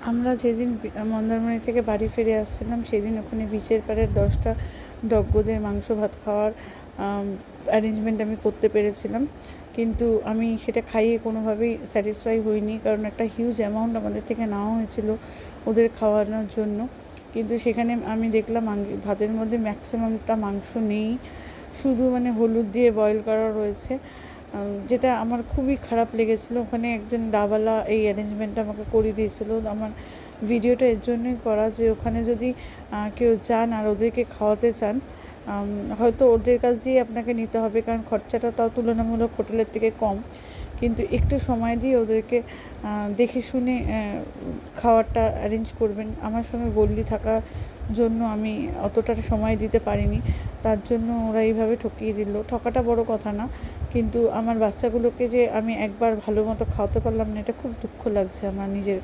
আমরা যেদিন মন্দারমণি থেকে বাড়ি ফিরে আসছিলাম সেদিন ওখানে বিচের পাড়ের 10টা ডগগোদের মাংস ভাত খাওয়ার অ্যারেঞ্জমেন্ট আমি করতে পেরেছিলাম, কিন্তু আমি সেটা খাইয়ে কোনোভাবেই স্যাটিসফাই হইনি, কারণ একটা হিউজ অ্যামাউন্ট আমাদের থেকে নেওয়া হয়েছিল ওদের খাওয়ানোর জন্য। কিন্তু সেখানে আমি দেখলাম ভাতের মধ্যে ম্যাক্সিমামটা মাংস নেই, শুধু হলুদ দিয়ে বয়েল করা রয়েছে, যেটা আমার খুবই খারাপ লেগেছিলো। ওখানে একজন ডাবালা এই অ্যারেঞ্জমেন্টটা আমাকে করে দিয়েছিলো। আমার ভিডিওটা এর জন্যই করা যে ওখানে যদি কেউ যান আর ওদেরকে খাওয়াতে চান, হয়তো ওদের কাছেই আপনাকে নিতে হবে, কারণ খরচাটা তাও তুলনামূলক হোটেলের থেকে কম, কিন্তু একটু সময় দিয়ে ওদেরকে দেখে শুনে খাওয়ারটা অ্যারেঞ্জ করবেন। আমার সঙ্গে গল্লি থাকার জন্য আমি অতটা সময় দিতে পারিনি, তার জন্য ওরা এইভাবে ঠকিয়ে দিল। ঠকাটা বড় কথা না, কিন্তু আমার বাচ্চাগুলোকে যে আমি একবার ভালো মতো খাওয়াতে পারলাম না, এটা খুব দুঃখ লাগছে আমার নিজের।